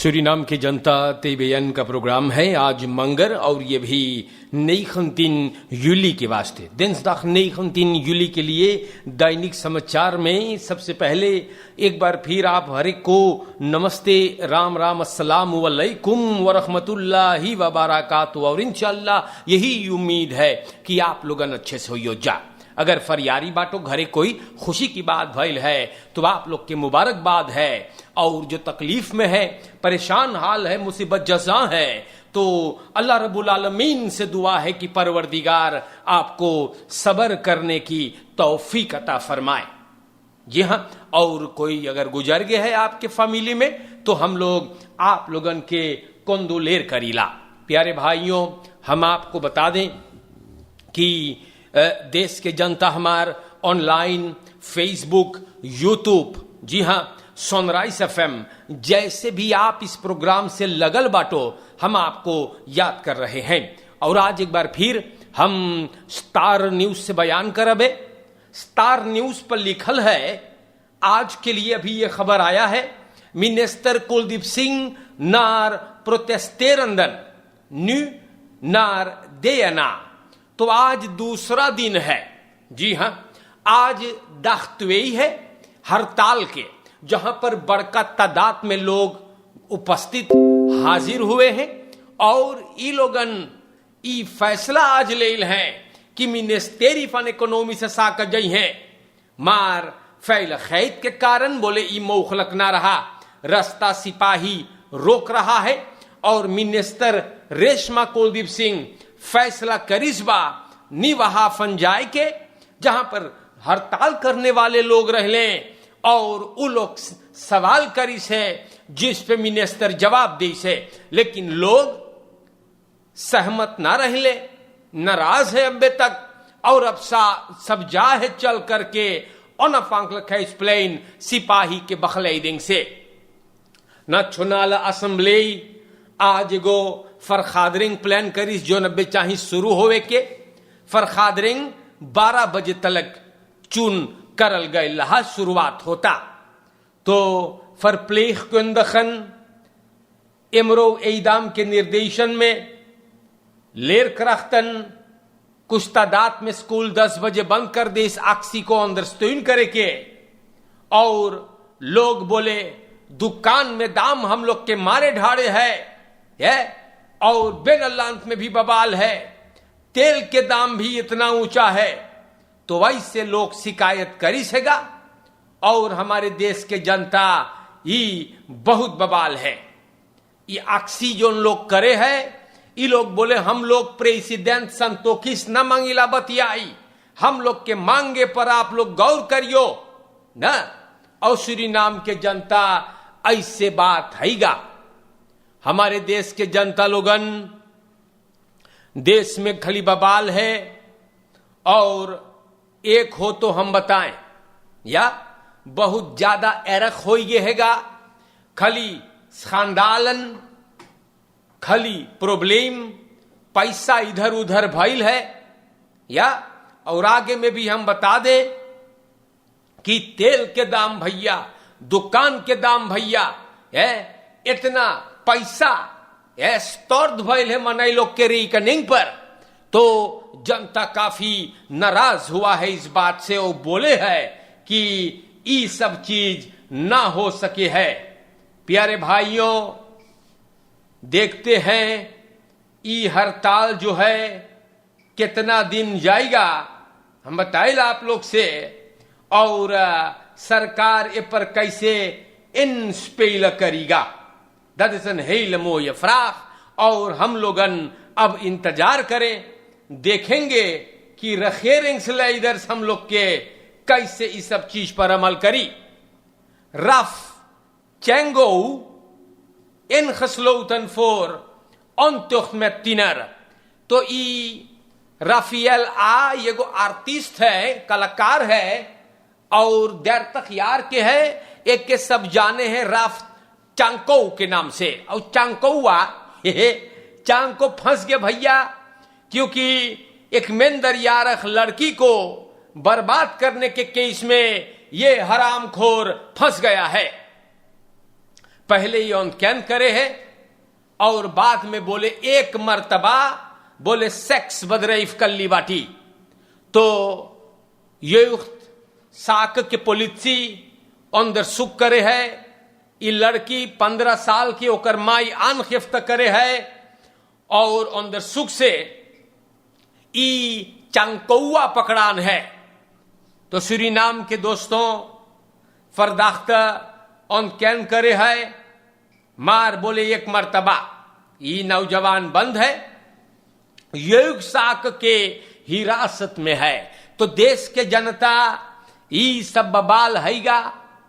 Suriname की जनता तेबेयन का programme है आज मंगर और ये भी 19 यूली के वास्ते दिनसदाग 19 यूली के लिए दैनिक समाचार में सबसे पहले एक बार फिर आप हर एक को नमस्ते राम राम अस्सलाम वालेकुम व रहमतुल्लाहि व बरकातहू और इंशाअल्लाह यही उम्मीद है कि आप लोगन अच्छे से हो जा। अगर फरियारी बाटो घरे कोई खुशी की बात भइल है तो आप लोग के मुबारकबाद है, और जो तकलीफ में है, परेशान हाल है, मुसीबत जज़ा है, तो अल्लाह रब्बुल आलमीन से दुआ है कि परवरदिगार आपको सब्र करने की तौफीक अता फरमाए। जी हाँ, और कोई अगर गुजर गया है आपके फैमिली में तो हम लोग आप लोगन के कोंदोलेर करीला। प्यारे भाइयों, हम आपको बता दें कि देश के जनता हमार ऑनलाइन फेसबुक, यूट्यूब, जी हाँ, सनराइज एफएम जैसे भी आप इस प्रोग्राम से लगल बाटो हम आपको याद कर रहे हैं। और आज एक बार फिर हम स्टार न्यूज से बयान करबे। स्टार न्यूज पर लिखल है आज के लिए अभी ये खबर आया है, मिनिस्टर कुलदीप सिंह नार प्रोटेस्टेरंदन न्यू नार देना। तो आज दूसरा दिन है, जी हां, आज दाख्तवेई है हड़ताल के, जहां पर बड़का तादाद में लोग उपस्थित हाजिर हुए हैं और ई लोगन ई फैसला आज लेल है कि मिनिस्ट्री फॉर इकोनॉमी से साका जई है मार फैल खैत के कारण बोले ई मौखलक ना रहा, रास्ता सिपाही रोक रहा है और मिनिस्टर रेशमा कुलदीप सिंह फैसला करिश्बा नी वहा फंजाए के, जहां पर हड़ताल करने वाले लोग रहले और वो लोग सवाल करी से जिस पे मिनिस्टर जवाब दी से, लेकिन लोग सहमत ना रहले, नाराज है अबे तक, और अब सब जा है चल करके एक्सप्लेन सिपाही के बखलेदिंग से न चुनाला असेंबली आज गो फरखादरिंग प्लान करीस जो नब्बे चाही शुरू होवे के फरखादरिंग 12 बजे तक चुन करल गए लहा शुरुआत होता। तो फरप्लेख कुंदखन इमरो एदाम के निर्देशन में लेर करख्तन कुछ तादाद में स्कूल 10 बजे बंद कर दे, इस आक्सी को अंडरस्टैंड करे के, और लोग बोले दुकान में दाम हम लोग के मारे ढाड़े है और बेनल्लांत में भी बवाल है, तेल के दाम भी इतना ऊंचा है, तो वैसे लोग शिकायत करी सेगा और हमारे देश के जनता ही बहुत बवाल है। ये आक्सी जो लोग करे है, ये लोग बोले हम लोग प्रेसिडेंट संतोखिस न मांगिला बतियाई, हम लोग के मांगे पर आप लोग गौर करियो न, और सूरीनाम के जनता ऐसे बात हैगा। हमारे देश के जनता लोगन देश में खाली बवाल है, और एक हो तो हम बताएं या बहुत ज्यादा एरक हो येगा, खाली खानदालन, खाली प्रॉब्लम, पैसा इधर उधर भइल है या, और आगे में भी हम बता दें कि तेल के दाम भैया, दुकान के दाम भैया है, इतना पैसा स्तर्द भइल है मनई लोग के रिकनिंग पर, तो जनता काफी नाराज हुआ है इस बात से और बोले है कि ये सब चीज ना हो सके है। प्यारे भाइयों, देखते हैं ये हड़ताल जो है कितना दिन जाएगा, हम बताएला आप लोग से, और सरकार ए पर कैसे इंस्पेल करेगा ददसन हेल मोय फ्राख, और हम लोगन अब इंतजार करें, देखेंगे कि रखेरेंग इधर हम लोग के कैसे इस सब चीज पर अमल करी। रफ चेंगो इन खसलोतन फोर अंतुख में तिनर, तो ई राफियल ये गो आर्टिस्ट है, कलाकार है, और देर तक यार के है, एक के सब जाने हैं राफ चांको के नाम से, और चांकोआ चांको फंस गए भैया, क्योंकि एक मेंदर यारख लड़की को बर्बाद करने के केस में ये हरामखोर फंस गया है। पहले ही ऑन कैन करे है और बाद में बोले एक मर्तबा बोले सेक्स बदरईफ कल्ली बाटी। तो ये साक के पोलिसी अंदर सुख करे है, ये लड़की 15 साल की ओकर माई आन खिफ्त करे है और अंदर सुख से ई चंकौआ पकड़ान है। तो सूरीनाम के दोस्तों फरदाख्ता ऑन कैन करे है, मार बोले एक मर्तबा, ये नौजवान बंद है, युग साक के हिरासत में है। तो देश के जनता ये सब बबाल हैगा,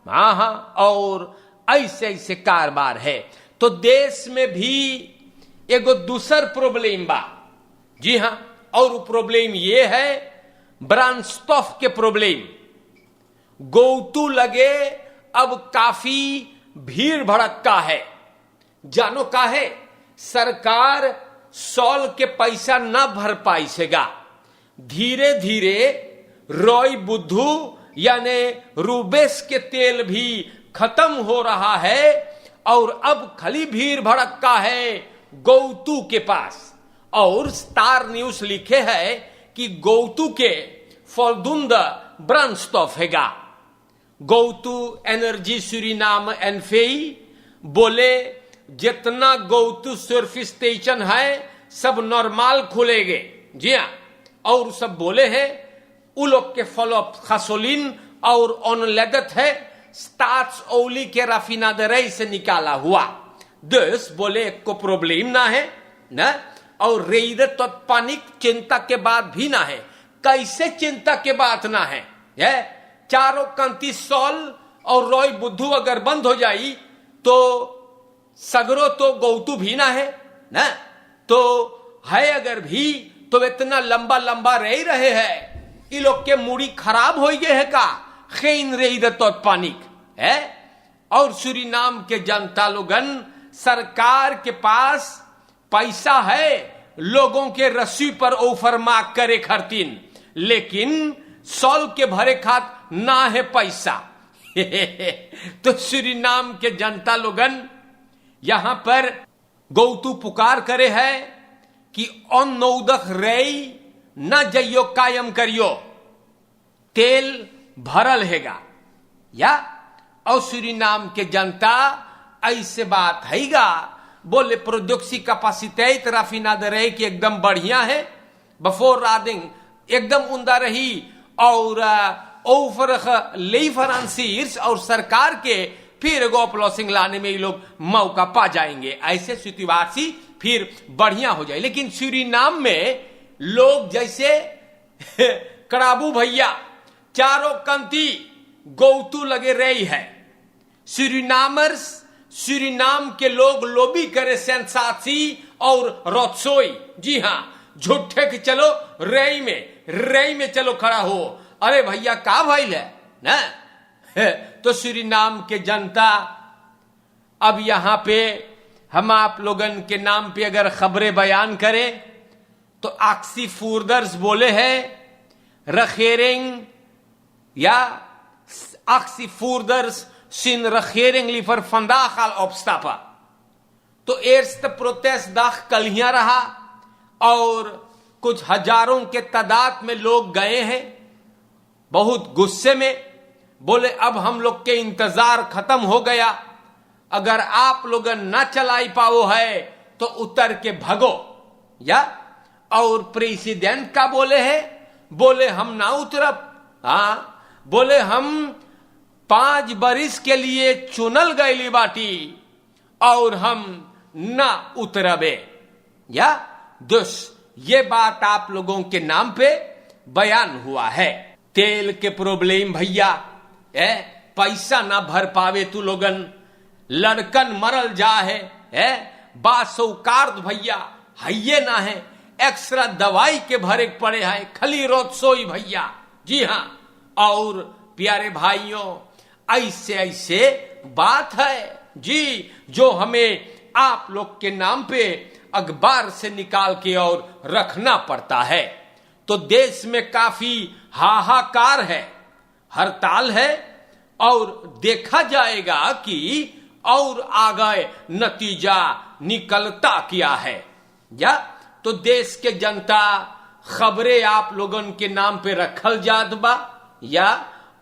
हाँ, और ऐसे ऐसे कारबार है। तो देश में भी एगो दूसर प्रॉब्लम बा, जी हां, और वो प्रॉब्लम ये है ब्रांस्टॉफ के प्रॉब्लम। गौतू लगे अब काफी भीड़ भड़क्का है, जानो का है, सरकार सॉल के पैसा ना भर पाई सेगा, धीरे धीरे रॉय बुद्धू यानी रूबेस के तेल भी खत्म हो रहा है और अब खाली भीड़ भड़क्का है गौतू के पास। और स्टार न्यूज लिखे है कि गौतू के फलदुंद ब्रांस्टॉफ हैगा। गौतू एनर्जी सूरीनाम एनफेई बोले जितना गौतू सर्फ स्टेशन है सब नॉर्मल खुलेगे, जी हां, और सब बोले हैं उ लोग के फॉलोअप खासोलिन और ऑनलेदत है स्टार्च ओली के राफिनादरई से निकाला हुआ। दस बोले को प्रॉब्लम ना है ना, और रेदत तो पानिक चिंता के बाद भी ना है। कैसे चिंता के बात ना है, चारों कंती सॉल और रॉय बुद्धू अगर बंद हो जाई तो सगरो तो गौतू भी ना है ना, तो है अगर भी तो इतना लंबा लंबा रह रहे हैं, ये लोग के मूड़ी खराब हो गए है का खेन रेदत और पानिक है। और सूरीनाम के जनता लोगन सरकार के पास पैसा है लोगों के रस्सी पर ओफर मार्क करे खरतीन, लेकिन सॉल के भरे खात ना है पैसा। तो सूरीनाम के जनता लोगन यहां पर गौतू पुकार करे है कि ऑन नौदख रेई न जइयो कायम करियो, तेल भरल हैगा या। और सूरीनाम के जनता ऐसे बात हैगा बोले प्रोडक्सी कैपेसिटी राफिनादरई की एकदम बढ़िया है, बफोर रादिंग एकदम उमदा रही और और सरकार के फिर गोपलॉसिंग लाने में ये लोग मौका पा जाएंगे, ऐसे स्थितिवासी फिर बढ़िया हो जाए। लेकिन सूरीनाम में लोग जैसे कड़ाबू भैया चारों कंती गौतू लगे रही है, सूरीनाम के लोग लोबी करे सेंसासी और रोत्सोई, जी हां, झूठे के चलो रेई में चलो खड़ा हो, अरे भैया का भइल है ना। तो सूरीनाम के जनता अब यहां पे हम आप लोगन के नाम पे अगर खबरें बयान करें तो आक्सी फूरदर्स बोले हैं रखेरिंग या आक्सी फूरदर्स सिन रखेरिंग लीफर फंदाखाल ऑब्स्टापा। तो एर्स्ट प्रोटेस्ट दाख कलियां रहा और कुछ हजारों के तादाद में लोग गए हैं बहुत गुस्से में, बोले अब हम लोग के इंतजार खत्म हो गया, अगर आप लोग ना चलाई पाओ है तो उतर के भगो या। और प्रेसिडेंट का बोले है, बोले हम ना उतरब, हाँ, बोले हम 5 बरिस के लिए चुनल गईली बाटी और हम ना उतरबे या। ये बात आप लोगों के नाम पे बयान हुआ है। तेल के प्रॉब्लम भैया, पैसा ना भर पावे तू लोगन, लड़कन मरल जा है, बासौकार भैया हइये ना है, एक्स्ट्रा दवाई के भरे पड़े हैं, खली रोत्सोई भैया, जी हां। और प्यारे भाइयों ऐसे ऐसे बात है जी जो हमें आप लोग के नाम पे अखबार से निकाल के और रखना पड़ता है। तो देश में काफी हाहाकार है, हड़ताल है और देखा जाएगा कि और आगे नतीजा निकलता क्या है। या तो देश के जनता खबरें आप लोगन के नाम पे रखल जात बा, या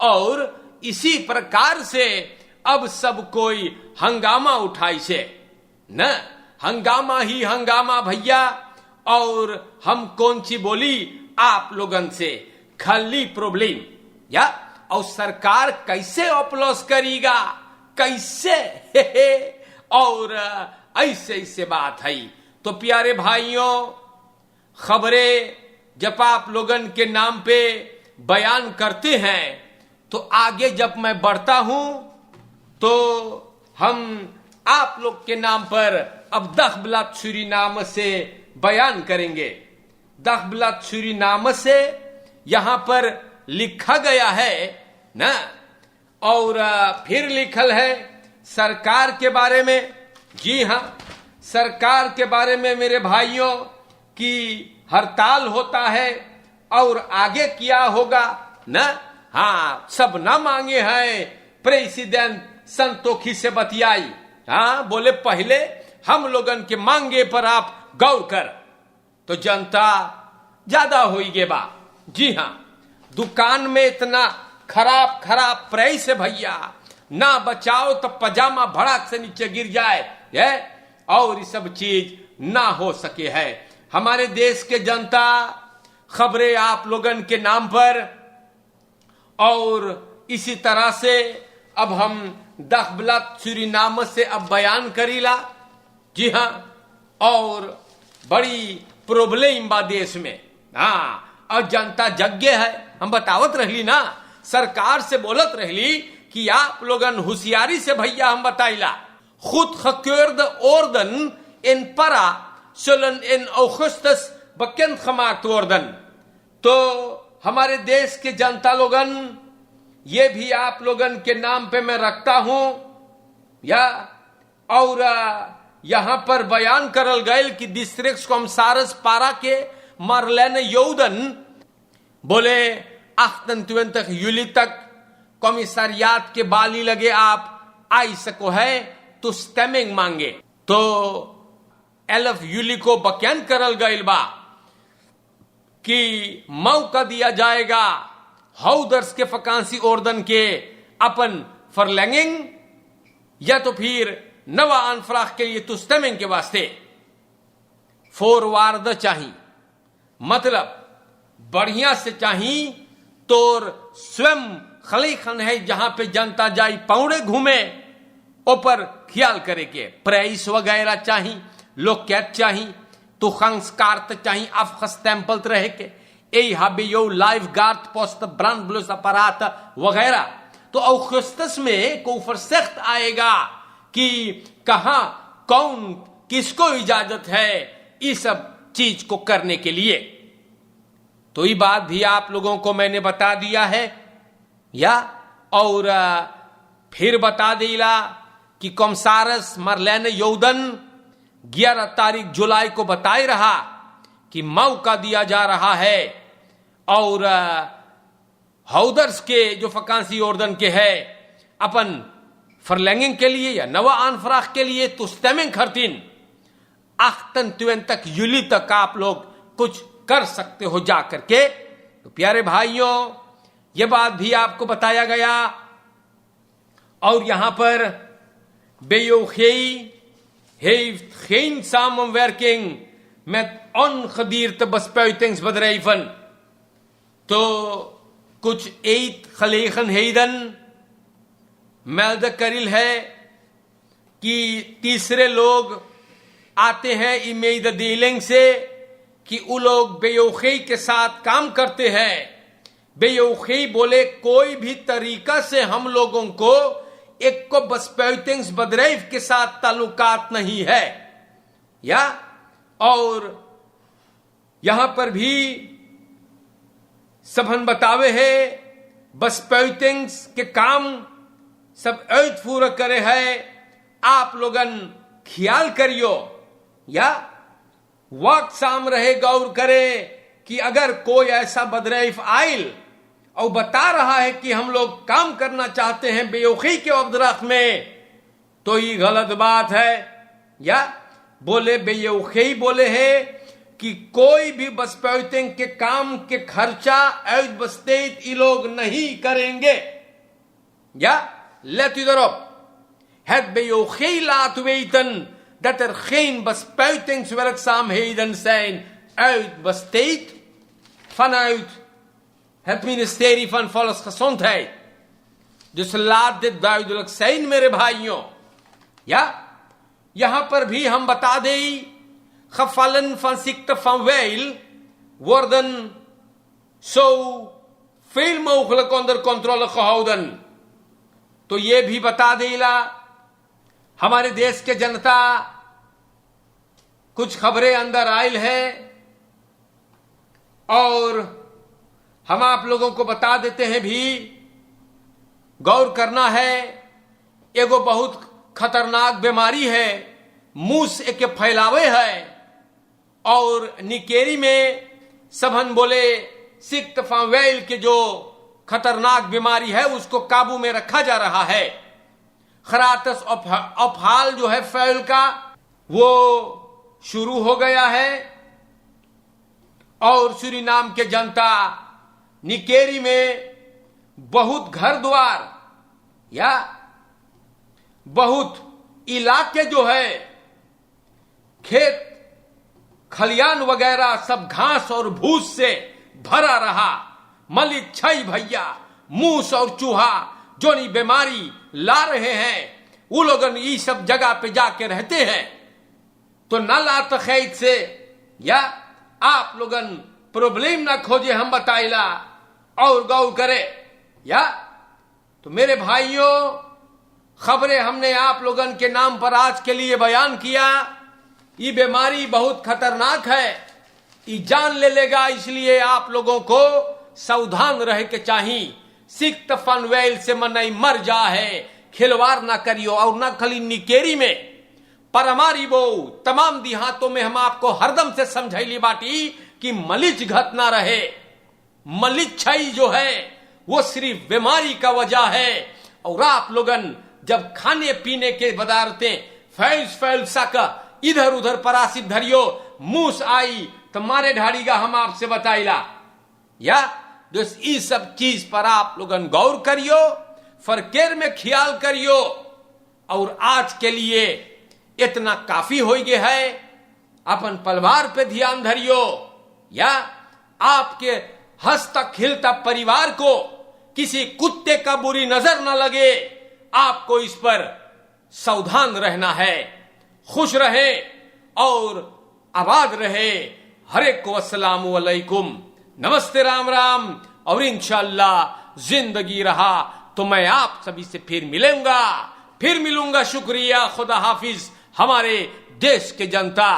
और इसी प्रकार से अब सब कोई हंगामा उठाई से न, हंगामा ही हंगामा भैया। और हम कौन सी बोली आप लोगन से, खाली प्रॉब्लम। या और सरकार कैसे अपलोस करेगा, कैसे और ऐसे ऐसे बात है। तो प्यारे भाइयों, खबरें जब आप लोगन के नाम पे बयान करते हैं तो आगे जब मैं बढ़ता हूं तो हम आप लोग के नाम पर अब दखबलात सूरीनाम से बयान करेंगे। दखबलात सूरीनाम से यहां पर लिखा गया है ना, और फिर लिखल है सरकार के बारे में। जी हां, सरकार के बारे में मेरे भाइयों की हड़ताल होता है और आगे क्या होगा ना। हाँ, सब ना मांगे हैं प्रेसिडेंट संतोखी से बतियाई। हाँ, बोले पहले हम लोगन के मांगे पर आप गौर कर, तो जनता ज्यादा होइगे बा। जी हां, दुकान में इतना खराब खराब प्राइस है भैया, ना बचाओ तो पजामा भड़क से नीचे गिर जाए है, और ये सब चीज ना हो सके है। हमारे देश के जनता खबरें आप लोगन के नाम पर, और इसी तरह से अब हम दखबलात सूरीनाम से अब बयान करीला। जी हां, और बड़ी प्रॉब्लम बा देश में। हाँ, और जनता जग्गे है। हम बतावत रहली ना, सरकार से बोलत रहली कि आप लोगन होशियारी से भैया हम बताइला, खुद खक्योर्द ओर्दन इन परा सोलन इन अगस्टस बकेंद खमात ओर्दन। तो हमारे देश के जनता लोगन, ये भी आप लोगन के नाम पे मैं रखता हूं। या और यहां पर बयान करल गए कि डिस्ट्रिक्ट कॉमसारस पारा के मार्लेन यौदन बोले 28 यूली तक कॉमिसारियात के बाली लगे आप आई सको है तो स्टेमिंग मांगे। तो 11 यूली को बयान करल गए बा कि मौका दिया जाएगा हाउदर्स के फकांसी ओर्दन के अपन फरलैंगिंग, या तो फिर नवा अनफराख के लिए तुस्तमिंग के वास्ते फोरवार्ड चाहिए, मतलब बढ़िया से चाहिए। तोर स्वयं खली खन है जहां पे जनता जाई पौड़े घूमे, ऊपर ख्याल करे के प्राइस वगैरह चाहिए, लोकेट चाहिए, तो संस्कार चाहिए, अफखस टेम्पल रहे के ए हाबे यो lifeguard post brand blues अपरात वगैरह। तो अगस्तस में को फरसख्त आएगा कि कहां कौन किसको इजाजत है इस सब चीज को करने के लिए। तो ये बात भी आप लोगों को मैंने बता दिया है। या और फिर बता दिला कि कॉमसारस मार्लेन यौदन 11 तारीख जुलाई को बताए रहा कि मौका दिया जा रहा है, और हाउदर्स के जो फकांसी ओर्दन के है अपन फरलैंगिंग के लिए या नवा अनफराख के लिए तो स्टेमिंग खरतीन 28 यूली तक आप लोग कुछ कर सकते हो जा करके। तो प्यारे भाइयों, यह बात भी आपको बताया गया। और यहां पर बेयोखेई heeft geen samenwerking met ongedierte bespuitingsbedrijven. तो कुछ एट gelegen मेल्ड करिल है कि तीसरे लोग आते हैं इमेज डीलिंग से कि वो लोग बेयोखी के साथ काम करते हैं। बेयोखी बोले कोई भी तरीका से हम लोगों को एक को बस्पेटिंग्स बदरेव के साथ ताल्लुकात नहीं है। या और यहां पर भी सबन बतावे है बस्पेटिंग्स के काम सब पूरा करे है। आप लोगन ख्याल करियो या वक्त साम रहे गौर करे कि अगर कोई ऐसा बदरैफ आइल और बता रहा है कि हम लोग काम करना चाहते हैं बेयोखी के अवदराख में, तो ये गलत बात है। या बोले बेयौखी बोले है कि कोई भी बस्पेटिंग के काम के खर्चा uit besteed ये लोग नहीं करेंगे। Ja, let u erop. Het BOG laat weten dat er geen bespuitingswerkzaamheden zijn uitbesteed vanuit het ministerie van Volksgezondheid. Dus laat dit duidelijk zijn, मेरे भाइयों। Ja, यहाँ पर भी हम बता दें, gevallen van ziekte van Weil worden zo veel mogelijk onder controle gehouden। तो ये भी बता देला हमारे देश के जनता, कुछ खबरें अंदर आयल है और हम आप लोगों को बता देते हैं भी, गौर करना है। एगो बहुत खतरनाक बीमारी है, मूस एक फैलावे है और निकेरी में सबन बोले सिक्त फावेल के जो खतरनाक बीमारी है उसको काबू में रखा जा रहा है। खरातस अफाल जो है फैल का वो शुरू हो गया है और सूरीनाम के जनता निकेरी में बहुत घर द्वार या बहुत इलाके जो है खेत खलियान वगैरह सब घास और भूस से भरा रहा। मलिक छई भैया मूस और चूहा जो नहीं बीमारी ला रहे हैं, वो लोग ये सब जगह पे जाके रहते हैं। तो न लात खैत से या आप लोगन प्रॉब्लम ना खोजे, हम बताइला और गौ करे। या तो मेरे भाइयों, खबरें हमने आप लोगन के नाम पर आज के लिए बयान किया। ये बीमारी बहुत खतरनाक है, ये जान ले लेगा, इसलिए आप लोगों को सावधान रह के चाहिए। सिक्त फनवेल से मनई मर जा है, खिलवाड़ ना करियो। और ना खाली निकेरी में पर हमारी वो तमाम देहातों में हम आपको हरदम से समझाइली बाटी कि मलिच घट ना रहे। मलिच्छई जो है वो सिर्फ बीमारी का वजह है। और आप लोगन जब खाने पीने के पदार्थें फैल सका इधर उधर परासित धरियो, मूस आई तो मारे ढाड़ीगा, हम आपसे बताइला। या जो इस सब चीज पर आप लोगन गौर करियो, फरकेर में ख्याल करियो। और आज के लिए इतना काफी हो गया है, अपन परिवार पे ध्यान धरियो। या आपके हंसता खिलता परिवार को किसी कुत्ते का बुरी नजर न लगे, आपको इस पर सावधान रहना है। खुश रहे और आबाद रहे। हरे को अस्सलाम वालेकुम, नमस्ते, राम राम। और इंशाअल्लाह जिंदगी रहा तो मैं आप सभी से फिर मिलूंगा। शुक्रिया, खुदा हाफिज हमारे देश के जनता।